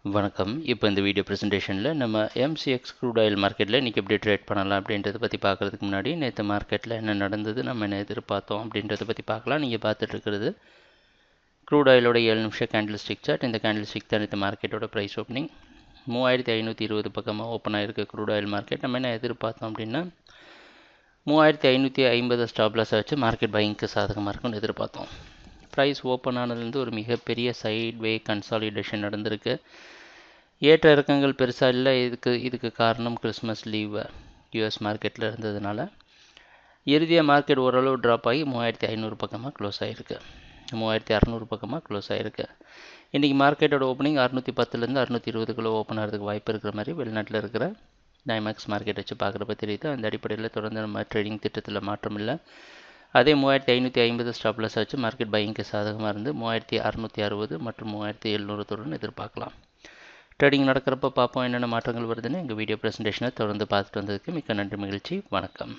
வணக்கம். இப்போ இந்த வீடியோ ப்ரெசன்டேஷனில் நம்ம எம்சிஎக்ஸ் க்ரூட் ஆயில் மார்க்கெட்டில் இன்றைக்கி எப்படி ட்ரேட் பண்ணலாம் அப்படின்றத பற்றி பார்க்குறதுக்கு முன்னாடி நேற்று மார்க்கெட்டில் என்ன நடந்தது, நம்ம என்ன எதிர்பார்த்தோம் அப்படின்றத பற்றி பார்க்கலாம். நீங்கள் பார்த்துட்டு இருக்கிறது க்ரூட் ஆயிலோட 7 நிமிஷம் கேண்டில் ஸ்டிக் சார்ட். இந்த கேண்டில் ஸ்டிக் தான் நேற்று மார்க்கெட்டோட ப்ரைஸ் ஓப்பனிங் 3520 பக்கமாக ஓப்பன் ஆகிருக்கு க்ரூட் ஆயில் மார்க்கெட். நம்ம என்ன எதிர்பார்த்தோம் அப்படின்னா 3550 ஸ்டாப் லாஸை வச்சு மார்க்கெட் பையிங்க்கு சாதகமாக இருக்கும்னு எதிர்பார்த்தோம். ப்ரைஸ் ஓப்பன் ஆனதுலேருந்து ஒரு மிகப்பெரிய சைட் வே கன்சாலிடேஷன் நடந்திருக்கு. ஏற்ற இறக்கங்கள் பெருசாக இல்லை. இதுக்கு காரணம் கிறிஸ்மஸ் லீவ் யூஎஸ் மார்க்கெட்டில் இருந்ததுனால இறுதியாக மார்க்கெட் ஓரளவு ட்ராப் ஆகி 3500 பக்கமாக க்ளோஸ் ஆகிருக்கு, 3600 பக்கமாக க்ளோஸ் ஆகிருக்கு. இன்றைக்கி மார்க்கெட்டோட ஓப்பனிங் 610லேருந்து 620 ஓப்பன் ஆகிறதுக்கு வாய்ப்பு இருக்கிற மாதிரி வெளிநாட்டில் இருக்கிற டைமேக்ஸ் மார்க்கெட் வச்சு பார்க்குறப்ப தெரியுது. அந்த அடிப்படையில் தொடர்ந்து நம்ம ட்ரேடிங் திட்டத்தில் மாற்றம் இல்லை. அதே 3550 ஸ்டாப் லாஸ் வச்சு மார்க்கெட் பையிங்க்கு சாதகமாக இருந்து 3660 மற்றும் 3700 எதிர்பார்க்கலாம். ட்ரேடிங் நடக்கிறப்ப பார்ப்போம் என்னென்ன மாற்றங்கள் வருதுன்னு. எங்கள் வீடியோ ப்ரெசன்டேஷனை தொடர்ந்து பார்த்துட்டு வந்ததுக்கு மிக்க நன்றி, மகிழ்ச்சி, வணக்கம்.